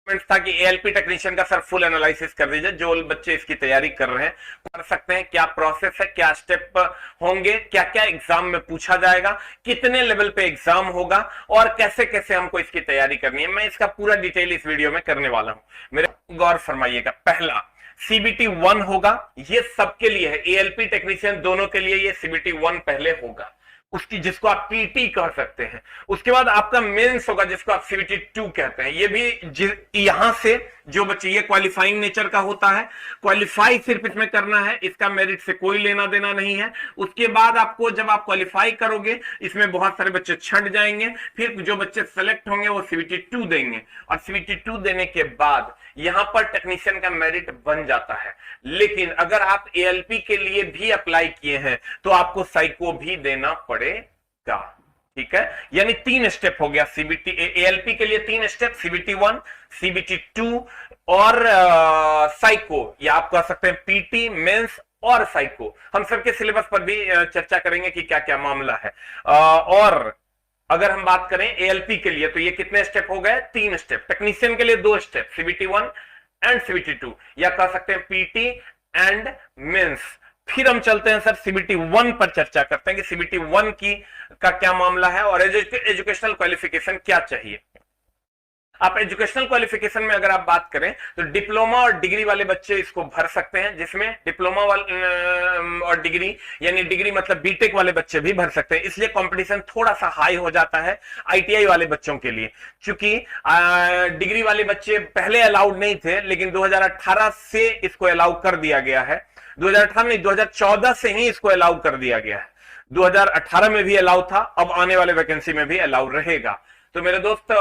था कि ALP technician का सर फुल एनालिसिस कर दीजिए, जो बच्चे इसकी तैयारी कर रहे हैं कर सकते हैं, क्या प्रोसेस है, क्या स्टेप होंगे, क्या क्या एग्जाम में पूछा जाएगा, कितने लेवल पे एग्जाम होगा और कैसे कैसे हमको इसकी तैयारी करनी है। मैं इसका पूरा डिटेल इस वीडियो में करने वाला हूं, मेरे गौर फरमाइएगा। पहला सीबीटी 1 होगा, ये सबके लिए है, एएलपी टेक्नीशियन दोनों के लिए ये सीबीटी 1 पहले होगा, उसकी जिसको आप पीटी कह सकते हैं। उसके बाद आपका मेंस होगा जिसको आप सीबीटी 2 कहते हैं। ये भी यहां से जो बच्चे, ये क्वालिफाइंग नेचर का होता है, क्वालिफाई सिर्फ इसमें करना है, इसका मेरिट से कोई लेना देना नहीं है। उसके बाद आपको जब आप क्वालिफाई करोगे, इसमें बहुत सारे बच्चे छंट जाएंगे, फिर जो बच्चे सेलेक्ट होंगे वो सीबीटी 2 देंगे, और सीबीटी 2 देने के बाद यहां पर टेक्नीशियन का मेरिट बन जाता है। लेकिन अगर आप एएलपी के लिए भी अप्लाई किए हैं तो आपको साइको भी देना पड़ेगा, ठीक है। यानी 3 स्टेप हो गया सीबीटी एएलपी के लिए, 3 स्टेप, सीबीटी 1, सीबीटी 2 और साइको, या आप कह सकते हैं पीटी, मेंस और साइको। हम सबके सिलेबस पर भी चर्चा करेंगे कि क्या क्या मामला है। और अगर हम बात करें एएलपी के लिए तो ये कितने स्टेप हो गए, 3 स्टेप। टेक्नीशियन के लिए 2 स्टेप, सीबीटी 1 एंड सीबीटी 2, या कह सकते हैं पीटी एंड मेंस। फिर हम चलते हैं सर सीबीटी 1 पर, चर्चा करते हैं कि सीबीटी 1 की का क्या मामला है और एजुकेशनल क्वालिफिकेशन क्या चाहिए। आप एजुकेशनल क्वालिफिकेशन में अगर आप बात करें तो डिप्लोमा और डिग्री वाले बच्चे इसको भर सकते हैं, जिसमें डिप्लोमा और डिग्री, यानी डिग्री मतलब बीटेक वाले बच्चे भी भर सकते हैं। इसलिए कंपटीशन थोड़ा सा हाई हो जाता है आईटीआई वाले बच्चों के लिए, क्योंकि डिग्री वाले बच्चे पहले अलाउड नहीं थे, लेकिन 2018 से इसको अलाउ कर दिया गया है। 2018 नहीं, 2014 से ही इसको अलाउ कर दिया गया है। 2018 में भी अलाउ था, अब आने वाले वैकेंसी में भी अलाउ रहेगा। तो मेरे दोस्त,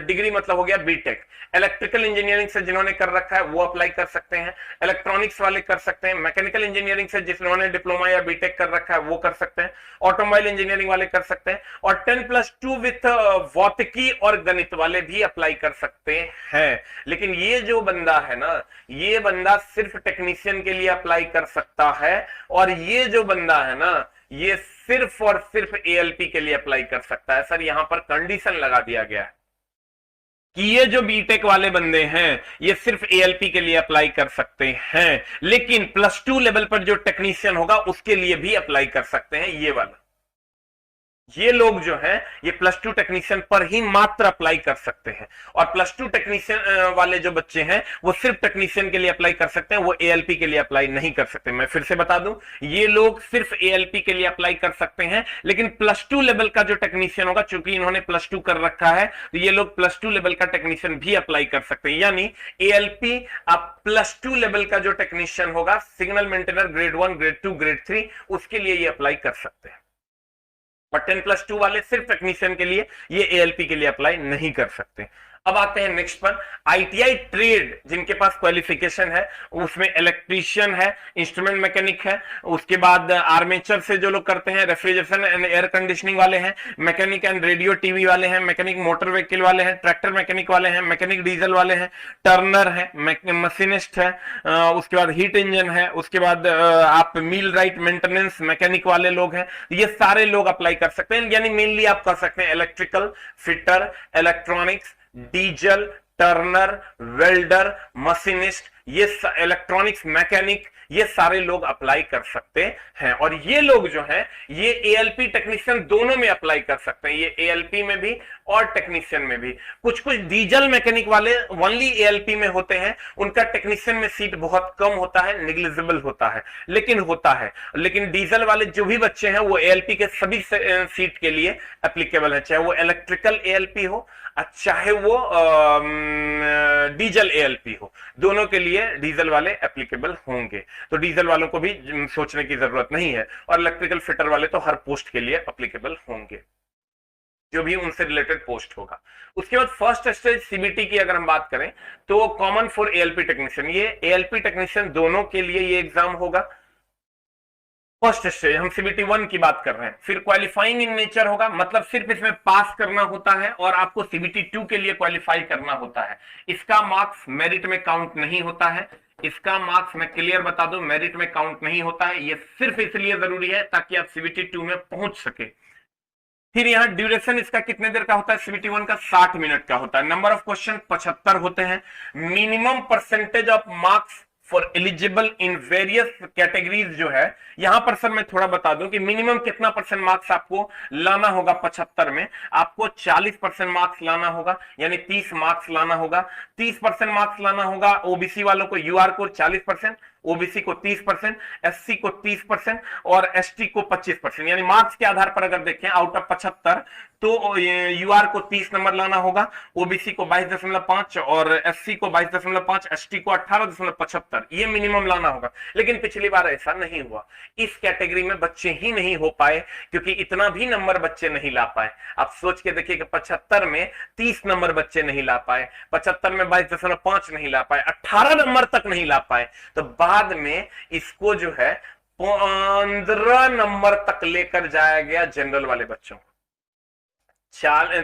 डिग्री मतलब हो गया बीटेक। इलेक्ट्रिकल इंजीनियरिंग से जिन्होंने कर रखा है वो अप्लाई कर सकते हैं, इलेक्ट्रॉनिक्स वाले कर सकते हैं, मैकेनिकल इंजीनियरिंग से जिन्होंने डिप्लोमा या बीटेक कर रखा है वो कर सकते हैं, ऑटोमोबाइल इंजीनियरिंग वाले कर सकते हैं, और 10+2 विथ भौतिकी और गणित वाले भी अप्लाई कर सकते हैं। लेकिन ये जो बंदा है ना, ये बंदा सिर्फ टेक्नीशियन के लिए अप्लाई कर सकता है, और ये जो बंदा है ना, ये सिर्फ और सिर्फ एएलपी के लिए अप्लाई कर सकता है। सर यहां पर कंडीशन लगा दिया गया है कि ये जो बीटेक वाले बंदे हैं ये सिर्फ एएलपी के लिए अप्लाई कर सकते हैं, लेकिन +2 लेवल पर जो टेक्नीशियन होगा उसके लिए भी अप्लाई कर सकते हैं। ये वाला, ये लोग जो हैं ये +2 टेक्नीशियन पर ही मात्र अप्लाई कर सकते हैं, और +2 टेक्नीशियन वाले जो बच्चे हैं वो सिर्फ टेक्नीशियन के लिए अप्लाई कर सकते हैं, वो एएलपी के लिए अप्लाई नहीं कर सकते। मैं फिर से बता दूं, ये लोग सिर्फ एएलपी के लिए अप्लाई कर सकते हैं, लेकिन +2 लेवल का जो टेक्नीशियन होगा, चूंकि इन्होंने +2 कर रखा है तो ये लोग +2 लेवल का टेक्नीशियन भी अप्लाई कर सकते हैं। यानी एएलपी आप +2 लेवल का जो टेक्नीशियन होगा, signal maintainer grade 1, grade 2, grade 3, उसके लिए ये अप्लाई कर सकते हैं। और 10+2 वाले सिर्फ टेक्नीशियन के लिए, ये एएलपी के लिए अप्लाई नहीं कर सकते। अब आते हैं नेक्स्ट पर, आईटीआई ट्रेड जिनके पास क्वालिफिकेशन है, उसमें इलेक्ट्रीशियन है, इंस्ट्रूमेंट मैकेनिक है, उसके बाद आर्मेचर से जो लोग करते हैं, रेफ्रिजरेशन एंड एयर कंडीशनिंग वाले हैं, मैकेनिक एंड रेडियो टीवी वाले हैं, मैकेनिक मोटर व्हीकल वाले हैं, ट्रैक्टर मैकेनिक वाले हैं, मैकेनिक डीजल वाले हैं, टर्नर है, मशीनिस्ट है, उसके बाद हीट इंजन है, उसके बाद आप मिल राइट मेंटेनेंस मैकेनिक वाले लोग हैं। ये सारे लोग अप्लाई कर सकते हैं। यानी मेनली आप कर सकते हैं electrical fitter, electronics, diesel, Turner, welder, machinist, ये इलेक्ट्रॉनिक्स मैकेनिक, ये सारे लोग अप्लाई कर सकते हैं। और ये लोग जो हैं ये एएलपी टेक्नीशियन दोनों में अप्लाई कर सकते हैं, ये एएलपी में भी और टेक्नीशियन में भी। कुछ कुछ डीजल मैकेनिक वाले ओनली एएलपी में होते हैं, उनका टेक्नीशियन में सीट बहुत कम होता है, नेग्लिजिबल होता है, लेकिन होता है। लेकिन डीजल वाले जो भी बच्चे हैं वो एएलपी के सभी सीट के लिए एप्लीकेबल है, चाहे वो इलेक्ट्रिकल एएलपी हो चाहे वो डीजल एएलपी हो, दोनों के लिए डीजल वाले एप्लीकेबल होंगे। तो डीजल वालों को भी सोचने की जरूरत नहीं है, और इलेक्ट्रिकल फिटर वाले तो हर पोस्ट के लिए एप्लीकेबल होंगे, जो भी उनसे रिलेटेड पोस्ट होगा। उसके बाद फर्स्ट स्टेज सीबीटी की अगर हम बात करें तो कॉमन फॉर एएलपी टेक्नीशियन, ये एएलपी टेक्नीशियन दोनों के लिए ये एग्जाम होगा। फर्स्ट स्टेज हम सीबीटी 1 की बात कर रहे हैं। फिर क्वालिफाइंग इन नेचर होगा, मतलब सिर्फ इसमें पास करना होता है और आपको सीबीटी 2 के लिए क्वालिफाई करना होता है। इसका मार्क्स मेरिट में काउंट नहीं होता है, इसका मार्क्स मैं क्लियर बता दूं, मेरिट में काउंट नहीं होता है। ये सिर्फ इसलिए जरूरी है ताकि आप सीबीटी 2 में पहुंच सके। फिर यहाँ ड्यूरेशन इसका कितने देर का होता है, सीबीटी 1 का 60 मिनट का होता है। नंबर ऑफ क्वेश्चन 75 होते हैं। Minimum percentage of marks for eligible in various categories जो है, यहां पर सर मैं थोड़ा बता दूं कि मिनिमम कितना परसेंट मार्क्स आपको लाना होगा। 75 में आपको 40% मार्क्स लाना होगा, यानी 30 मार्क्स लाना होगा। 30% मार्क्स लाना होगा ओबीसी वालों को, यूआर को 40%, ओबीसी को 30%, एससी को 30% और एसटी को 25%। यानी मार्क्स के आधार पर अगर देखें आउट ऑफ 75 तो यूआर को 30 नंबर लाना होगा, ओबीसी को 22.5 और एससी को 22.5, एसटी को 18.75, ये मिनिमम लाना होगा। लेकिन पिछली बार ऐसा नहीं हुआ, इस कैटेगरी में बच्चे ही नहीं हो पाए क्योंकि इतना भी नंबर बच्चे नहीं ला पाए। आप सोच के देखिए कि 75 में 30 नंबर बच्चे नहीं ला पाए, 75 में 22.5 नहीं ला पाए, 18 नंबर तक नहीं ला पाए, तो बाद में इसको जो है 15 नंबर तक लेकर जाया गया जनरल वाले बच्चों को।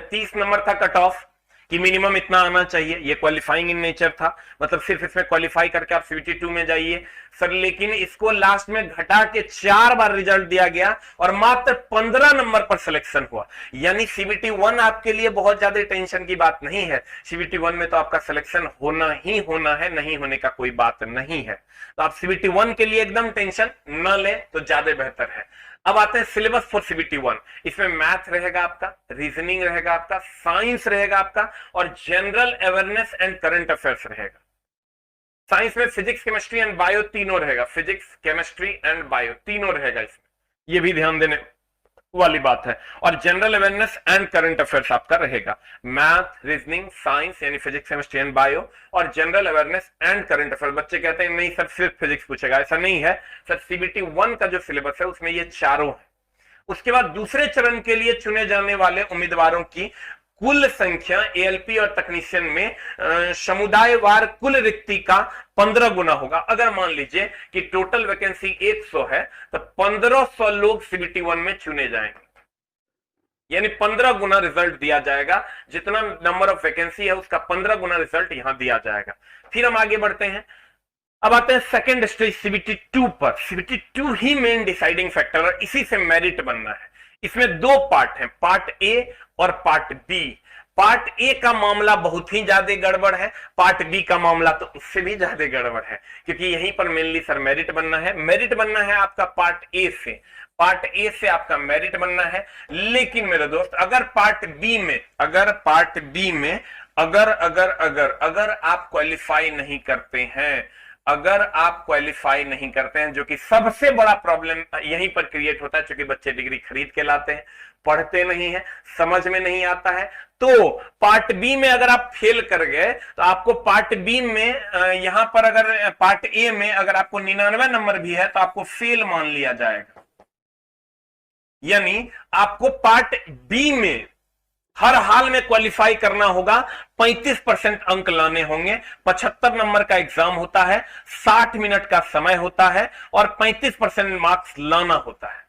30 नंबर था कट ऑफ कि मिनिमम इतना आना चाहिए, ये क्वालिफाइंग इन नेचर था, मतलब सिर्फ इसमें क्वालिफाई करके आप सीबीटी 2 में जाइए सर। लेकिन इसको लास्ट में घटा के 4 बार रिजल्ट दिया गया और मात्र 15 नंबर पर सिलेक्शन हुआ। यानी सीबीटी 1 आपके लिए बहुत ज्यादा टेंशन की बात नहीं है। सीबीटी 1 में तो आपका सिलेक्शन होना ही होना है, नहीं होने का कोई बात नहीं है। तो आप सीबीटी 1 के लिए एकदम टेंशन न लें तो ज्यादा बेहतर है। अब आते हैं सिलेबस फॉर सीबीटी 1। इसमें मैथ रहेगा आपका, रीजनिंग रहेगा आपका, साइंस रहेगा आपका और general awareness and current affairs रहेगा। साइंस में फिजिक्स, केमिस्ट्री एंड बायो तीनों रहेगा, फिजिक्स, केमिस्ट्री एंड बायो तीनों रहेगा इसमें, ये भी ध्यान देने वाली बात है। और general awareness and current affairs आपका रहेगा, मैथ, रीजनिंग, साइंस यानी फिजिक्स, केमिस्ट्री एंड बायो और general awareness and current affairs. बच्चे कहते हैं नहीं सर सिर्फ फिजिक्स पूछेगा, ऐसा नहीं है सर। सीबीटी 1 का जो सिलेबस है उसमें ये चारों है। उसके बाद दूसरे चरण के लिए चुने जाने वाले उम्मीदवारों की कुल संख्या एएलपी और तकनीशियन में समुदायवार कुल रिक्ति का 15 गुना होगा। अगर मान लीजिए कि टोटल वैकेंसी 100 है तो 1500 लोग सीबीटी 1 में चुने जाएंगे, यानी 15 गुना रिजल्ट दिया जाएगा। जितना नंबर ऑफ वैकेंसी है उसका 15 गुना रिजल्ट यहां दिया जाएगा। फिर हम आगे बढ़ते हैं, अब आते हैं सेकेंड स्टेज सीबीटी 2 पर। सीबीटी 2 ही मेन डिसाइडिंग फैक्टर और इसी से मेरिट बनना है। इसमें 2 पार्ट हैं, पार्ट ए और पार्ट बी। पार्ट ए का मामला बहुत ही ज्यादा गड़बड़ है, पार्ट बी का मामला तो उससे भी ज्यादा गड़बड़ है, क्योंकि यहीं पर मेनली सर मेरिट बनना है। मेरिट बनना है आपका पार्ट ए से, पार्ट ए से आपका मेरिट बनना है। लेकिन मेरे दोस्त अगर पार्ट बी में अगर आप क्वालिफाई नहीं करते हैं, अगर आप क्वालिफाई नहीं करते हैं, जो कि सबसे बड़ा प्रॉब्लम यहीं पर क्रिएट होता है, क्योंकि बच्चे डिग्री खरीद के लाते हैं, पढ़ते नहीं है, समझ में नहीं आता है। तो पार्ट बी में अगर आप फेल कर गए तो आपको पार्ट बी में यहां पर अगर पार्ट ए में अगर आपको 99 नंबर भी है तो आपको फेल मान लिया जाएगा। यानी आपको पार्ट बी में हर हाल में क्वालिफाई करना होगा, 35% अंक लाने होंगे। 75 नंबर का एग्जाम होता है, 60 मिनट का समय होता है और 35% मार्क्स लाना होता है।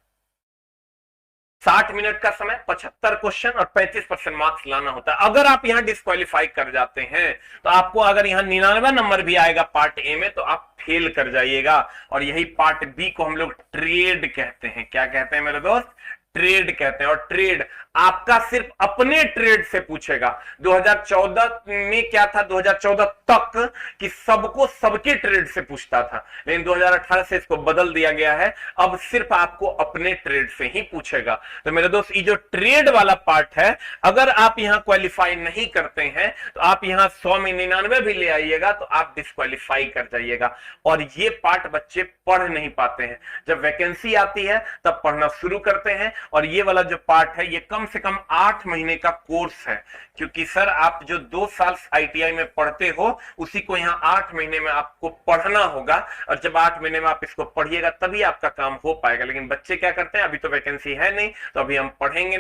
60 मिनट का समय, 75 क्वेश्चन और 35% मार्क्स लाना होता है। अगर आप यहां डिस्क्वालीफाई कर जाते हैं तो आपको अगर यहां 99 नंबर भी आएगा पार्ट ए में तो आप फेल कर जाइएगा। और यही पार्ट बी को हम लोग ट्रेड कहते हैं। क्या कहते हैं मेरे दोस्त? ट्रेड कहते हैं। और ट्रेड आपका सिर्फ अपने ट्रेड से पूछेगा। 2014 में क्या था, 2014 तक कि सबको सबके ट्रेड से पूछता था, लेकिन 2018 से इसको बदल दिया गया है, अब सिर्फ आपको अपने ट्रेड से ही पूछेगा। तो मेरे दोस्त ये जो ट्रेड वाला पार्ट है, अगर आप यहां क्वालिफाई नहीं करते हैं तो आप यहां 100 में 99 भी ले आइएगा तो आप डिस्क्वालीफाई कर जाइएगा। और ये पार्ट बच्चे पढ़ नहीं पाते हैं। जब वैकेंसी आती है तब पढ़ना शुरू करते हैं। और ये वाला जो पार्ट है ये कम से कम 8 महीने का कोर्स है, क्योंकि सर आप जो 2 साल आईटीआई में पढ़ते हो उसी को यहाँ 8 महीने में आपको पढ़ना होगा। और जब 8 महीने में आप इसको पढ़िएगा तभी आपका काम हो पाएगा। लेकिन बच्चे क्या करते हैं, अभी तो वैकेंसी है नहीं तो अभी हम पढ़ेंगे